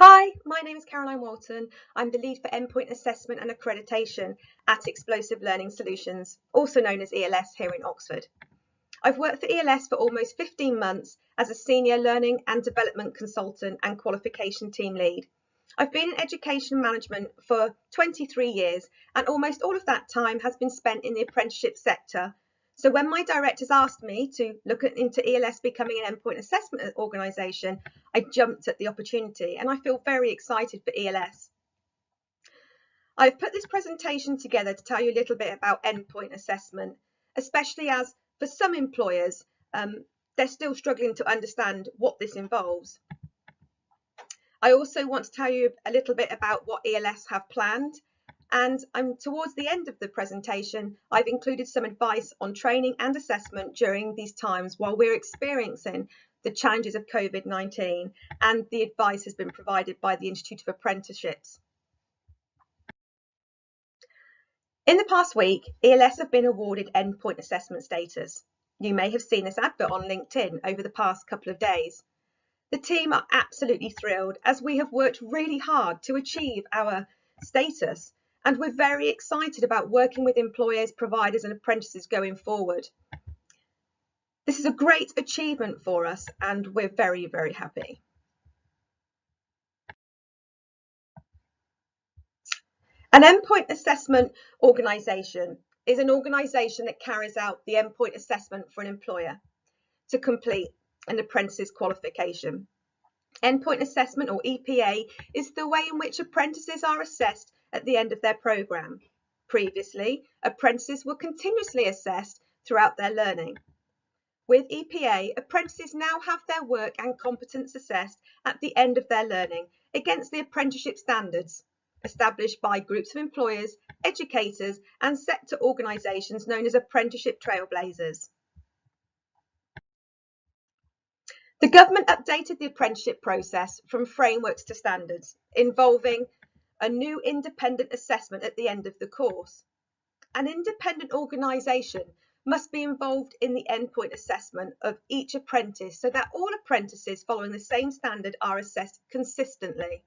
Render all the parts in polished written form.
Hi, my name is Caroline Walton. I'm the lead for Endpoint Assessment and Accreditation at Explosive Learning Solutions, also known as ELS here in Oxford. I've worked for ELS for almost 15 months as a Senior Learning and Development Consultant and Qualification Team Lead. I've been in education management for 23 years, and almost all of that time has been spent in the apprenticeship sector. So when my directors asked me to look into ELS becoming an endpoint assessment organisation, I jumped at the opportunity, and I feel very excited for ELS. I've put this presentation together to tell you a little bit about endpoint assessment, especially as for some employers, they're still struggling to understand what this involves. I also want to tell you a little bit about what ELS have planned, and towards the end of the presentation, I've included some advice on training and assessment during these times while we're experiencing the challenges of COVID-19, and the advice has been provided by the Institute of Apprenticeships. In the past week, ELS have been awarded endpoint assessment status. You may have seen this advert on LinkedIn over the past couple of days. The team are absolutely thrilled as we have worked really hard to achieve our status, and we're very excited about working with employers, providers and apprentices going forward. This is a great achievement for us and we're very, very happy. An endpoint assessment organisation is an organisation that carries out the endpoint assessment for an employer to complete an apprentice's qualification. Endpoint assessment, or EPA, is the way in which apprentices are assessed at the end of their programme. Previously, apprentices were continuously assessed throughout their learning. With EPA, apprentices now have their work and competence assessed at the end of their learning against the apprenticeship standards established by groups of employers, educators and sector organisations known as apprenticeship trailblazers. The government updated the apprenticeship process from frameworks to standards, involving a new independent assessment at the end of the course. An independent organisation must be involved in the endpoint assessment of each apprentice so that all apprentices following the same standard are assessed consistently.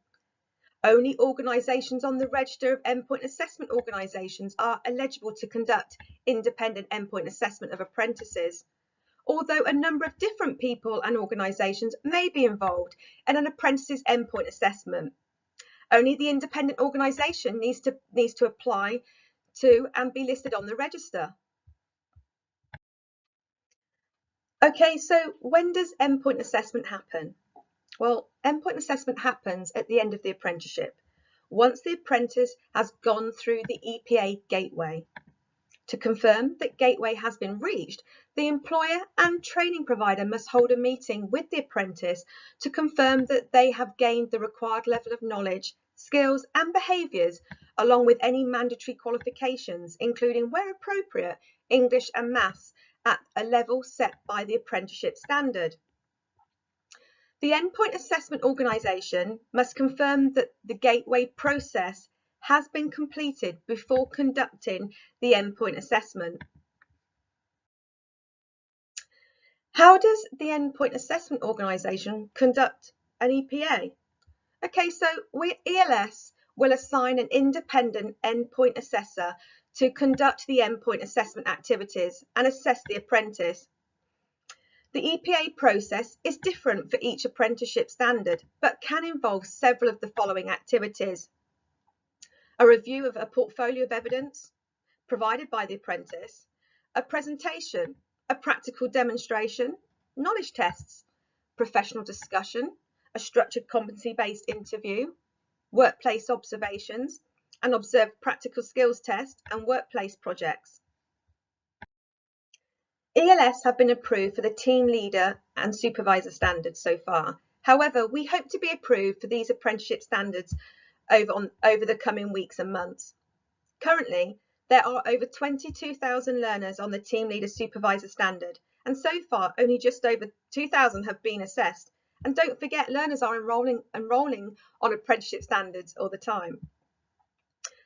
Only organisations on the register of endpoint assessment organisations are eligible to conduct independent endpoint assessment of apprentices, although a number of different people and organisations may be involved in an apprentice's endpoint assessment. Only the independent organisation needs to apply to and be listed on the register. Okay, so when does endpoint assessment happen? Well, endpoint assessment happens at the end of the apprenticeship, once the apprentice has gone through the EPA gateway. To confirm that gateway has been reached, the employer and training provider must hold a meeting with the apprentice to confirm that they have gained the required level of knowledge, skills and behaviours, along with any mandatory qualifications, including, where appropriate, English and maths at a level set by the apprenticeship standard. The endpoint assessment organisation must confirm that the gateway process has been completed before conducting the endpoint assessment. How does the endpoint assessment organisation conduct an EPA? Okay, so ELS will assign an independent endpoint assessor to conduct the endpoint assessment activities and assess the apprentice. The EPA process is different for each apprenticeship standard, but can involve several of the following activities: a review of a portfolio of evidence provided by the apprentice, a presentation, a practical demonstration, knowledge tests, professional discussion, a structured competency-based interview, workplace observations, an observed practical skills test and workplace projects. ELS have been approved for the team leader and supervisor standards so far. However, we hope to be approved for these apprenticeship standards over the coming weeks and months. Currently, there are over 22,000 learners on the team leader supervisor standard, and so far only just over 2,000 have been assessed. And don't forget, learners are enrolling on apprenticeship standards all the time.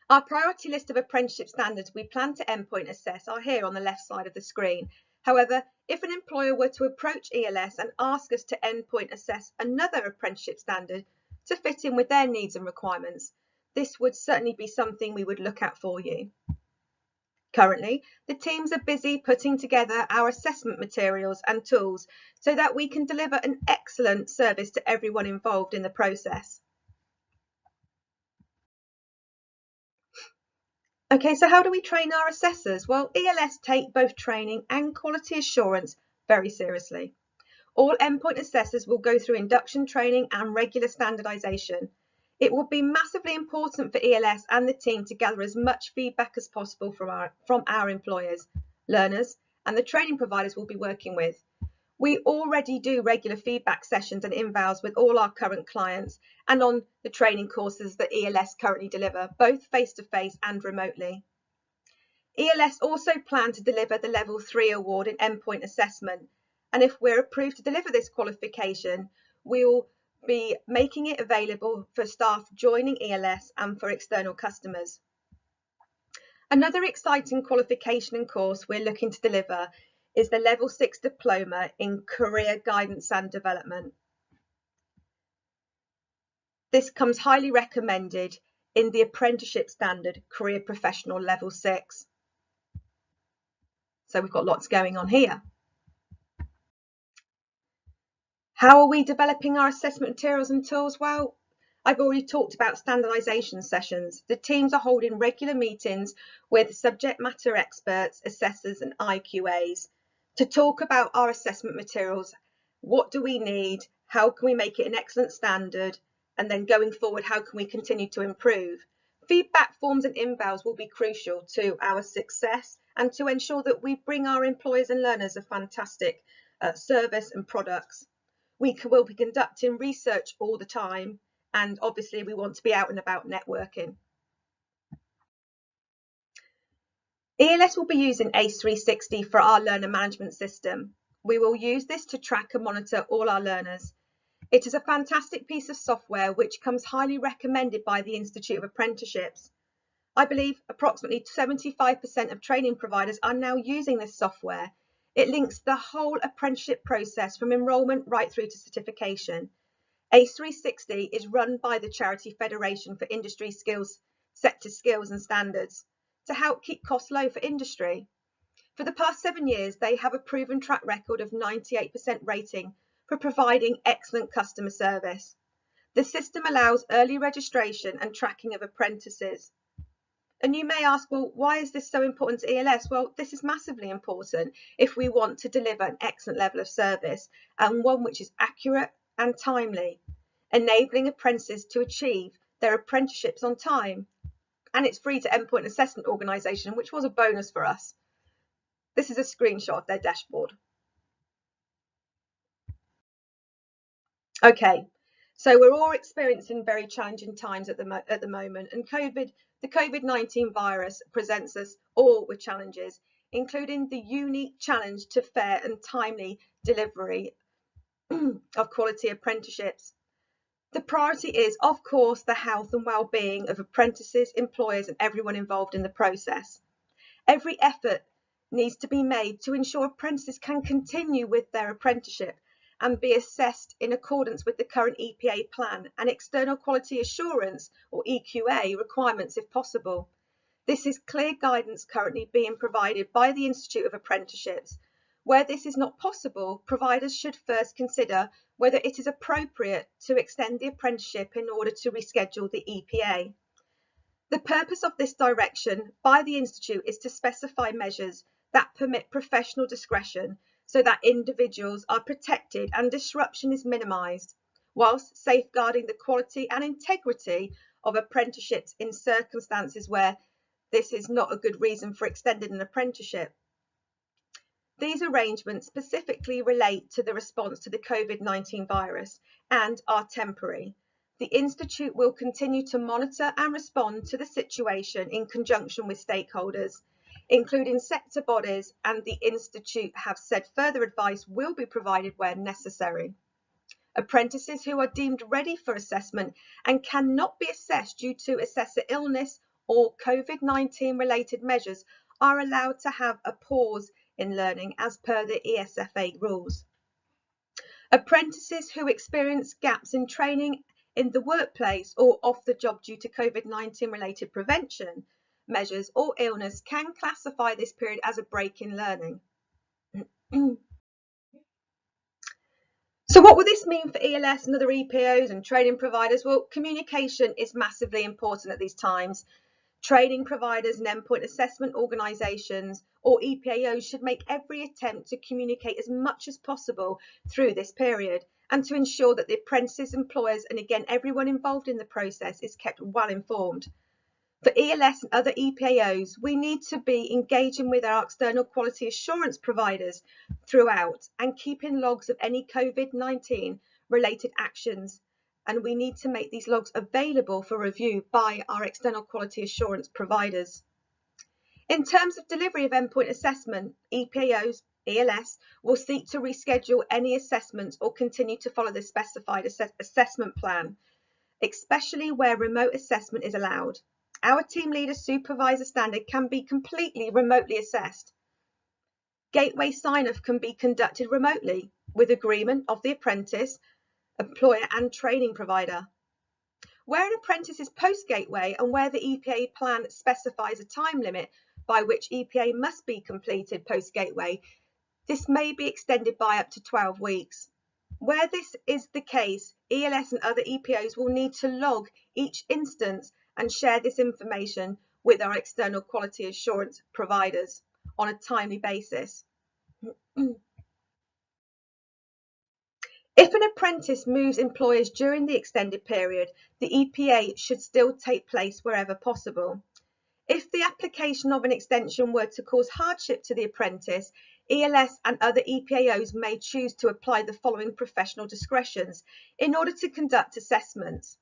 Our priority list of apprenticeship standards we plan to endpoint assess are here on the left side of the screen. However, if an employer were to approach ELS and ask us to endpoint assess another apprenticeship standard, to fit in with their needs and requirements. This would certainly be something we would look at for you. Currently, the teams are busy putting together our assessment materials and tools so that we can deliver an excellent service to everyone involved in the process. Okay, so how do we train our assessors? Well, ELS take both training and quality assurance very seriously. All endpoint assessors will go through induction training and regular standardisation. It will be massively important for ELS and the team to gather as much feedback as possible from our employers, learners, and the training providers we'll be working with. We already do regular feedback sessions and invals with all our current clients and on the training courses that ELS currently deliver, both face-to-face and remotely. ELS also plan to deliver the Level 3 award in endpoint assessment, and if we're approved to deliver this qualification, we'll be making it available for staff joining ELS and for external customers. Another exciting qualification and course we're looking to deliver is the Level 6 Diploma in Career Guidance and Development. This comes highly recommended in the apprenticeship standard Career Professional Level 6. So we've got lots going on here. How are we developing our assessment materials and tools? Well, I've already talked about standardisation sessions. The teams are holding regular meetings with subject matter experts, assessors and IQAs to talk about our assessment materials. What do we need? How can we make it an excellent standard? And then going forward, how can we continue to improve? Feedback forms and invals will be crucial to our success and to ensure that we bring our employers and learners a fantastic service and products. We will be conducting research all the time, and obviously we want to be out and about networking. ELS will be using ACE 360 for our learner management system. We will use this to track and monitor all our learners. It is a fantastic piece of software which comes highly recommended by the Institute of Apprenticeships. I believe approximately 75% of training providers are now using this software. It links the whole apprenticeship process from enrolment right through to certification. ACE 360 is run by the Charity Federation for Industry Skills, Sector Skills and Standards to help keep costs low for industry. For the past 7 years, they have a proven track record of 98% rating for providing excellent customer service. The system allows early registration and tracking of apprentices. And you may ask, well, why is this so important to ELS? Well, this is massively important if we want to deliver an excellent level of service and one which is accurate and timely, enabling apprentices to achieve their apprenticeships on time. And it's free to Endpoint Assessment Organisation, which was a bonus for us. This is a screenshot of their dashboard. Okay, so we're all experiencing very challenging times at the moment, and the COVID-19 virus presents us all with challenges, including the unique challenge to fair and timely delivery of quality apprenticeships. The priority is, of course, the health and well-being of apprentices, employers and everyone involved in the process. Every effort needs to be made to ensure apprentices can continue with their apprenticeship and be assessed in accordance with the current EPA plan and external quality assurance or EQA requirements if possible. This is clear guidance currently being provided by the Institute of Apprenticeships. Where this is not possible, providers should first consider whether it is appropriate to extend the apprenticeship in order to reschedule the EPA. The purpose of this direction by the Institute is to specify measures that permit professional discretion so that individuals are protected and disruption is minimised, whilst safeguarding the quality and integrity of apprenticeships in circumstances where this is not a good reason for extending an apprenticeship. These arrangements specifically relate to the response to the COVID-19 virus and are temporary. The Institute will continue to monitor and respond to the situation in conjunction with stakeholders, including sector bodies, and the Institute have said further advice will be provided where necessary. Apprentices who are deemed ready for assessment and cannot be assessed due to assessor illness or COVID-19 related measures are allowed to have a pause in learning as per the ESFA rules. Apprentices who experience gaps in training in the workplace or off the job due to COVID-19 related prevention measures or illness can classify this period as a break in learning. So what will this mean for ELS and other EPOs and training providers? Well, communication is massively important at these times. Training providers and endpoint assessment organisations or EPAOs should make every attempt to communicate as much as possible through this period and to ensure that the apprentices, employers and again everyone involved in the process is kept well informed. For ELS and other EPAOs, we need to be engaging with our external quality assurance providers throughout and keeping logs of any COVID-19 related actions. And we need to make these logs available for review by our external quality assurance providers. In terms of delivery of endpoint assessment, EPAOs, ELS will seek to reschedule any assessments or continue to follow the specified assessment plan, especially where remote assessment is allowed. Our team leader supervisor standard can be completely remotely assessed. Gateway sign-off can be conducted remotely with agreement of the apprentice, employer and training provider. Where an apprentice is post-gateway and where the EPA plan specifies a time limit by which EPA must be completed post-gateway, this may be extended by up to 12 weeks. Where this is the case, ELS and other EPOs will need to log each instance and share this information with our external quality assurance providers on a timely basis. If an apprentice moves employers during the extended period, the EPA should still take place wherever possible. If the application of an extension were to cause hardship to the apprentice, ELS and other EPAOs may choose to apply the following professional discretions in order to conduct assessments.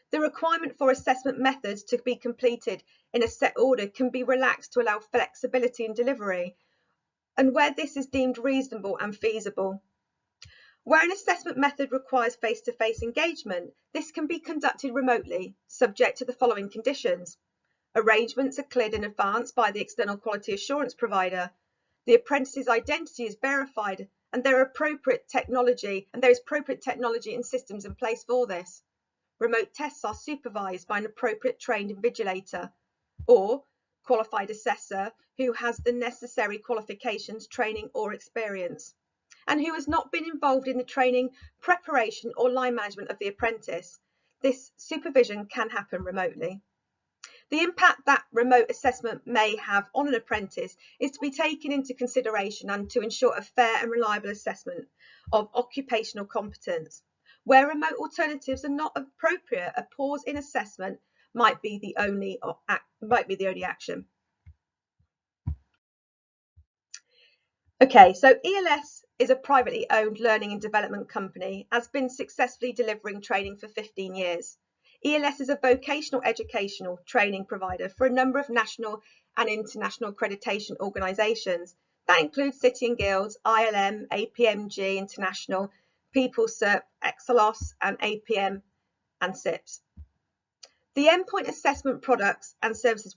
The requirement for assessment methods to be completed in a set order can be relaxed to allow flexibility in delivery, and where this is deemed reasonable and feasible. Where an assessment method requires face-to-face engagement, this can be conducted remotely, subject to the following conditions. Arrangements are cleared in advance by the external quality assurance provider. The apprentice's identity is verified and there is appropriate technology and systems in place for this. Remote tests are supervised by an appropriate trained invigilator or qualified assessor who has the necessary qualifications, training or experience, and who has not been involved in the training, preparation or line management of the apprentice. This supervision can happen remotely. The impact that remote assessment may have on an apprentice is to be taken into consideration and to ensure a fair and reliable assessment of occupational competence. Where remote alternatives are not appropriate, a pause in assessment might be the only action. Okay, so ELS is a privately owned learning and development company, has been successfully delivering training for 15 years. ELS is a vocational educational training provider for a number of national and international accreditation organisations. That includes City and Guilds, ILM, APMG International, PeopleCert, EXELOS and APM and SIPS. The endpoint assessment products and services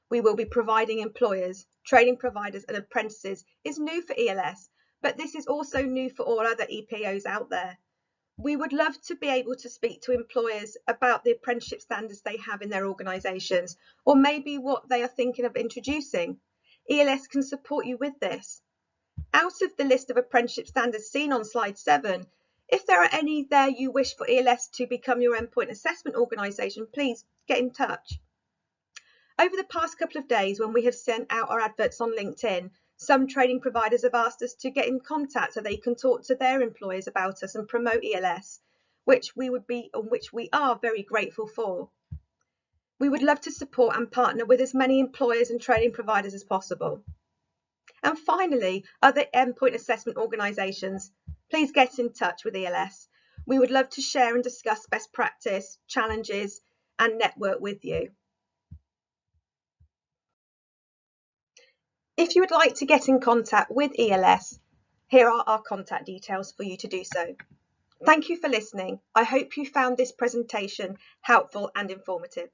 we will be providing employers, training providers and apprentices is new for ELS, but this is also new for all other EPOs out there. We would love to be able to speak to employers about the apprenticeship standards they have in their organisations, or maybe what they are thinking of introducing. ELS can support you with this. Out of the list of apprenticeship standards seen on slide 7, if there are any there you wish for ELS to become your endpoint assessment organisation, please get in touch. Over the past couple of days, when we have sent out our adverts on LinkedIn, some training providers have asked us to get in contact so they can talk to their employers about us and promote ELS, which we are very grateful for. We would love to support and partner with as many employers and training providers as possible. And finally, other endpoint assessment organisations, please get in touch with ELS. We would love to share and discuss best practice, challenges, and network with you. If you would like to get in contact with ELS, here are our contact details for you to do so. Thank you for listening. I hope you found this presentation helpful and informative.